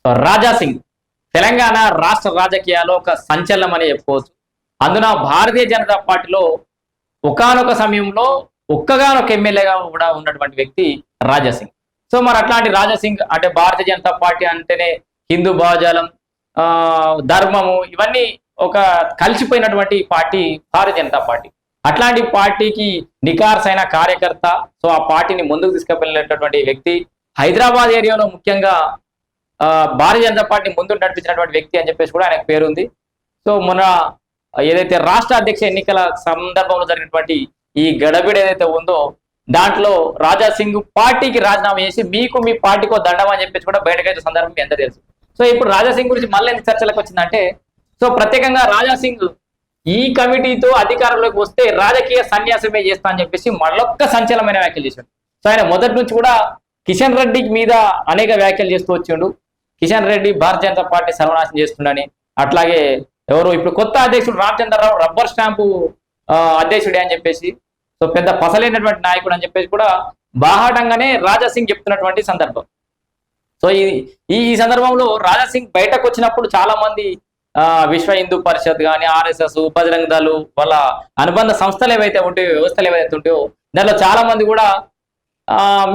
రాజా సింగ్ తెలంగాణ రాష్ట్ర రాజకీయాల్లో ఒక సంచలనం అని చెప్పుకోవచ్చు. అందున భారతీయ జనతా పార్టీలో ఒకానొక సమయంలో ఒక్కగానొక ఎమ్మెల్యేగా కూడా ఉన్నటువంటి వ్యక్తి రాజా సింగ్. సో మరి అట్లాంటి రాజా సింగ్ అంటే భారతీయ జనతా పార్టీ అంటేనే హిందూ భావజాలం, ధర్మము ఇవన్నీ ఒక కలిసిపోయినటువంటి పార్టీ భారతీయ జనతా పార్టీ. అట్లాంటి పార్టీకి నికార్సైన కార్యకర్త. సో ఆ పార్టీని ముందుకు తీసుకువెళ్ళినటువంటి వ్యక్తి, హైదరాబాద్ ఏరియాలో ముఖ్యంగా భారతీయ జనతా పార్టీ ముందు నడిపించినటువంటి వ్యక్తి అని చెప్పేసి కూడా ఆయనకు పేరుంది. సో మొన్న ఏదైతే రాష్ట్ర అధ్యక్ష ఎన్నికల సందర్భంలో జరిగినటువంటి ఈ గడబిడ ఏదైతే ఉందో దాంట్లో రాజా సింగ్ పార్టీకి రాజీనామా చేసి మీకు మీ పార్టీకో దండం అని చెప్పేసి కూడా బయటకైతే సందర్భం ఎంత తెలుసు. సో ఇప్పుడు రాజా సింగ్ గురించి మళ్ళీ ఎందుకు చర్చలకు వచ్చిందంటే, సో ప్రత్యేకంగా రాజా సింగ్ ఈ కమిటీతో అధికారంలోకి వస్తే రాజకీయ సన్యాసమే చేస్తా అని చెప్పేసి మళ్ళొక్క సంచలనమైన వ్యాఖ్యలు చేశాడు. సో ఆయన మొదటి నుంచి కూడా కిషన్ రెడ్డి మీద అనేక వ్యాఖ్యలు చేస్తూ వచ్చిండు. కిషన్ రెడ్డి భారతీయ జనతా పార్టీ సర్వనాశనం చేస్తుండని, అట్లాగే ఎవరు ఇప్పుడు కొత్త అధ్యక్షుడు రామచంద్రరావు రబ్బర్ స్టాంపు అధ్యక్షుడే అని చెప్పేసి, సో పెద్ద పసలైనటువంటి నాయకుడు అని చెప్పేసి కూడా బాహాటంగానే రాజా సింగ్ చెప్తున్నటువంటి సందర్భం. సో ఈ సందర్భంలో రాజా సింగ్ బయటకు వచ్చినప్పుడు చాలా మంది విశ్వ హిందూ పరిషత్ కానీ, ఆర్ఎస్ఎస్, బజరంగ దళ్ వాళ్ళ అనుబంధ సంస్థలు ఏవైతే ఉంటాయో, వ్యవస్థలు ఏవైతే ఉంటాయో దాంట్లో చాలా మంది కూడా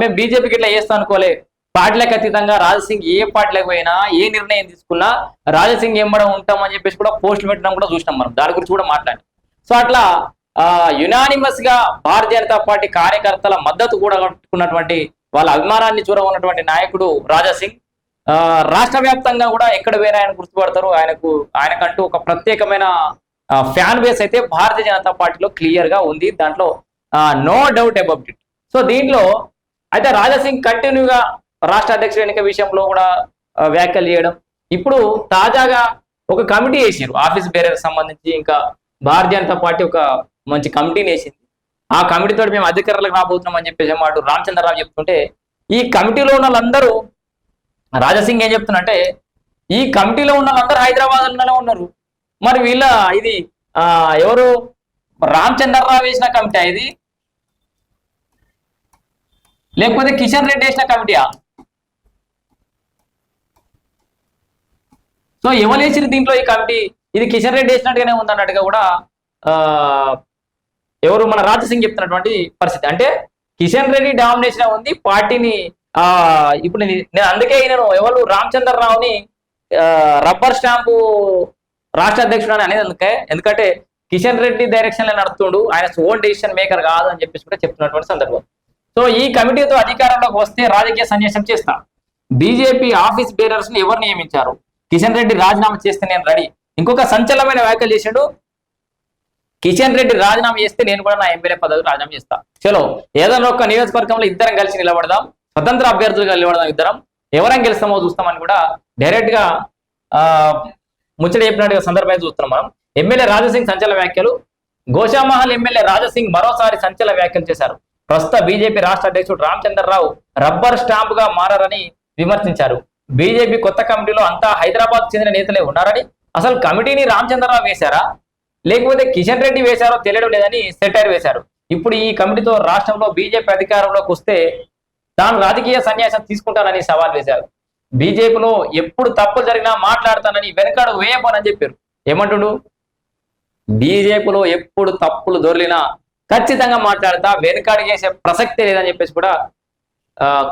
మేము బీజేపీకి ఇట్లా చేస్తాం అనుకోలే, పార్టీలకు అతీతంగా రాజాసింగ్ ఏ పార్టీలకు పోయినా ఏ నిర్ణయం తీసుకున్నా రాజాసింగ్ ఎంబడం ఉంటాం అని చెప్పేసి కూడా పోస్టులు పెట్టడం కూడా చూసినాం మనం. దాని గురించి కూడా మాట్లాడి, సో అట్లా యునానిమస్ గా భారతీయ జనతా పార్టీ కార్యకర్తల మద్దతు కూడా కట్టుకున్నటువంటి వాళ్ళ అభిమానాన్ని చూరగొన్నటువంటి నాయకుడు రాజా సింగ్. రాష్ట్ర వ్యాప్తంగా కూడా ఎక్కడ పోయినా ఆయన గుర్తుపడతారు. ఆయనకంటూ ఒక ప్రత్యేకమైన ఫ్యాన్ బేస్ అయితే భారతీయ జనతా పార్టీలో క్లియర్ గా ఉంది. దాంట్లో no doubt about it. So దీంట్లో అయితే రాజా సింగ్ కంటిన్యూగా రాష్ట్ర అధ్యక్షుడు ఎన్నిక విషయంలో కూడా వ్యాఖ్యలు చేయడం. ఇప్పుడు తాజాగా ఒక కమిటీ వేసారు ఆఫీస్ బేరర్కి సంబంధించి. ఇంకా భారతీయ జనతా పార్టీ ఒక మంచి కమిటీని వేసింది. ఆ కమిటీతో మేము అధికారులకు రాబోతున్నాం అని చెప్పేసి మాట రామచంద్రరావు చెప్తుంటే, ఈ కమిటీలో ఉన్న వాళ్ళందరూ రాజా సింగ్ ఏం చెప్తున్నంటే, ఈ కమిటీలో ఉన్న వాళ్ళందరూ హైదరాబాద్లోనే ఉన్నారు. మరి వీళ్ళ ఇది ఎవరు రామచంద్రరావు వేసిన కమిటీ ఇది, లేకపోతే కిషన్ రెడ్డి వేసిన కమిటీయా? సో ఎవరు వేసిరు దీంట్లో ఈ కమిటీ? ఇది కిషన్ రెడ్డి వేసినట్టుగానే ఉందన్నట్టుగా కూడా ఎవరు మన రాజా సింగ్ చెప్తున్నటువంటి పరిస్థితి. అంటే కిషన్ రెడ్డి డామినేషన్ ఉంది పార్టీని. ఇప్పుడు నేను అందుకే నేను ఎవరు రామచంద్రరావుని రబ్బర్ స్టాంపు రాష్ట్ర అధ్యక్షుడు అని అనేది ఎందుకంటే కిషన్ రెడ్డి డైరెక్షన్ లో నడుతుండు, ఆయన ఓన్ డెసిషన్ మేకర్ కాదు అని చెప్పేసి కూడా చెప్తున్నటువంటి సందర్భం. సో ఈ కమిటీతో అధికారంలోకి వస్తే రాజకీయ సన్యాసం చేస్తా. బీజేపీ ఆఫీస్ బేరర్స్ ని ఎవరు నియమించారు? కిషన్ రెడ్డి రాజీనామా చేస్తే నేను రెడీ. ఇంకొక సంచలనమైన వ్యాఖ్యలు చేశాడు, కిషన్ రెడ్డి రాజీనామా చేస్తే నేను కూడా నా ఎమ్మెల్యే పదవి రాజీనామా చేస్తా. చలో ఏదైనా ఒక నియోజకవర్గంలో ఇద్దరం కలిసి నిలబడదాం, స్వతంత్ర అభ్యర్థులుగా నిలబడదాం, ఇద్దరం ఎవరైనా గెలుస్తామో చూస్తామని కూడా డైరెక్ట్ గా ముచ్చట చెప్పినట్టుగా సందర్భాన్ని చూస్తున్నాం మనం. ఎమ్మెల్యే రాజాసింగ్ సంచలన వ్యాఖ్యలు. గోషామహల్ ఎమ్మెల్యే రాజాసింగ్ మరోసారి సంచలన వ్యాఖ్యలు చేశారు. ప్రస్తుత బీజేపీ రాష్ట్ర అధ్యక్షుడు రామచంద్రరావు రబ్బర్ స్టాంప్ గా మారని విమర్శించారు. బీజేపీ కొత్త కమిటీలో అంతా హైదరాబాద్ చెందిన నేతలే ఉన్నారని, అసలు కమిటీని రామచంద్రరావు వేశారా లేకపోతే కిషన్ రెడ్డి వేశారో తెలియడం లేదని సెటైర్ వేశారు. ఇప్పుడు ఈ కమిటీతో రాష్ట్రంలో బీజేపీ అధికారంలోకి వస్తే తాను రాజకీయ సన్యాసం తీసుకుంటానని సవాల్ వేశారు. బీజేపీలో ఎప్పుడు తప్పులు జరిగినా మాట్లాడతానని వెనకాడు వేయబోనని చెప్పారు. ఏమంటుడు? బీజేపీలో ఎప్పుడు తప్పులు దొరికినా ఖచ్చితంగా మాట్లాడతా, వెనకాడు చేసే ప్రసక్తే లేదని చెప్పేసి కూడా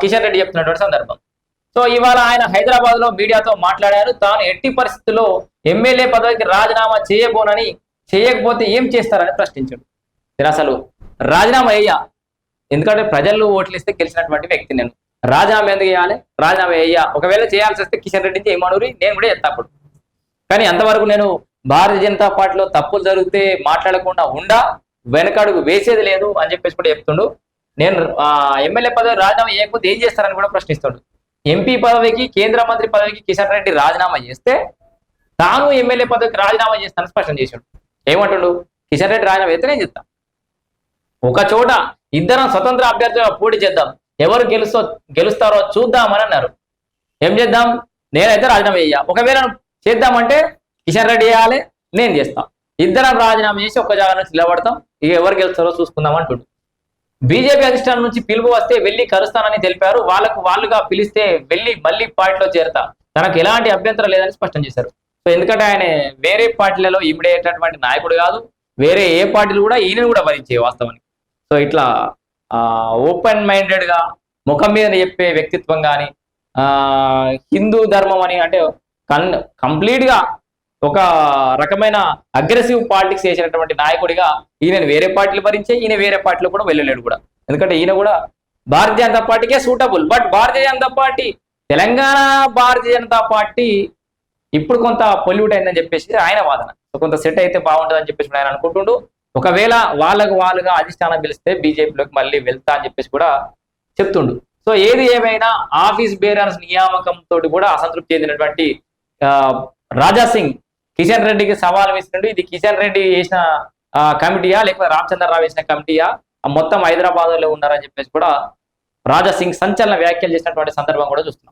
కిషన్ రెడ్డి చెప్తున్నటువంటి సందర్భం. సో ఇవాళ ఆయన హైదరాబాద్ లో మీడియాతో మాట్లాడారు. తాను ఎట్టి పరిస్థితుల్లో ఎమ్మెల్యే పదవికి రాజీనామా చేయబోనని, చేయకపోతే ఏం చేస్తారని ప్రశ్నించాడు. అసలు రాజీనామా అయ్యా, ఎందుకంటే ప్రజలు ఓట్లు ఇస్తే గెలిచినటువంటి వ్యక్తి నేను. రాజీనామా ఎందుకు చేయాలి? రాజీనామా అయ్యా. ఒకవేళ చేయాల్సి వస్తే కిషన్ రెడ్డి నుంచి ఏమనూరి నేను కూడా చేస్తా అప్పుడు. కానీ అంతవరకు నేను భారతీయ జనతా పార్టీలో తప్పులు జరిగితే మాట్లాడకుండా వెనకడుగు వేసేది లేదు అని చెప్పేసి కూడా చెప్తుండు. నేను ఎమ్మెల్యే పదవి రాజీనామా చేయకపోతే ఏం చేస్తారని కూడా ప్రశ్నిస్తుండు. ఎంపీ పదవికి, కేంద్ర మంత్రి పదవికి కిషన్ రెడ్డి రాజీనామా చేస్తే తాను ఎమ్మెల్యే పదవికి రాజీనామా చేస్తానని స్పష్టం చేశాడు. ఏమంటుండు? కిషన్ రెడ్డి రాజీనామా చేస్తే నేను చెప్తాను, ఒక చోట ఇద్దరం స్వతంత్ర అభ్యర్థులుగా పోటీ చేద్దాం, ఎవరు గెలుస్తారో చూద్దామని అన్నారు. ఏం చేద్దాం? నేనైతే రాజీనామా చేయ. ఒకవేళ చేద్దామంటే కిషన్ రెడ్డి చేయాలి, నేను చేస్తాం, ఇద్దరం రాజీనామా చేసి ఒక్క జాగా నుంచి నిలబడతాం, ఇక ఎవరు గెలుస్తారో చూసుకుందాం అంటుండు. బీజేపీ అధిష్టానం నుంచి పిలుపు వస్తే వెళ్లి కలుస్తానని తెలిపారు. వాళ్ళుగా పిలిస్తే వెళ్లి మళ్ళీ పార్టీలో చేరతా, తనకు ఎలాంటి అభ్యంతరం లేదని స్పష్టం చేశారు. సో ఎందుకంటే ఆయన వేరే పార్టీలలో ఇమిడేటటువంటి నాయకుడు కాదు, వేరే ఏ పార్టీలు కూడా ఈయనను కూడా భరించే వాస్తవానికి. సో ఇట్లా ఓపెన్ మైండెడ్ గా ముఖం మీద చెప్పే వ్యక్తిత్వం కానీ హిందూ ధర్మం అని అంటే కంప్లీట్ గా ఒక రకమైన అగ్రెసివ్ పాలిటిక్స్ చేసినటువంటి నాయకుడిగా ఈయన వేరే పార్టీలు భరించే, ఈయన వేరే పార్టీలో కూడా వెళ్ళలేడు కూడా. ఎందుకంటే ఈయన కూడా భారతీయ జనతా పార్టీకే suitable. But Bharatiya Janata party Telangana Bharatiya Janata party ఇప్పుడు కొంత పొల్యూట్ అయిందని చెప్పేసి ఆయన వాదన. కొంత సెట్ అయితే బాగుంటుందని చెప్పేసి ఆయన అనుకుంటుండు. ఒకవేళ వాళ్ళుగా అధిష్టానం పిలిస్తే బీజేపీలోకి మళ్ళీ వెళ్తా అని చెప్పేసి కూడా చెప్తుండు. సో ఏది ఏమైనా ఆఫీస్ బేరర్స్ నియామకం తోటి కూడా అసంతృప్తి చెందినటువంటి రాజా సింగ్ కిషన్ రెడ్డికి సవాల్ వేసినట్టు, ఇది కిషన్ రెడ్డి వేసిన కమిటీయా లేకపోతే రామచంద్రరావు వేసిన కమిటీయా, మొత్తం హైదరాబాద్ లో ఉన్నారని చెప్పేసి కూడా రాజా సింగ్ సంచలన వ్యాఖ్యలు చేసినటువంటి సందర్భం కూడా చూస్తున్నాం.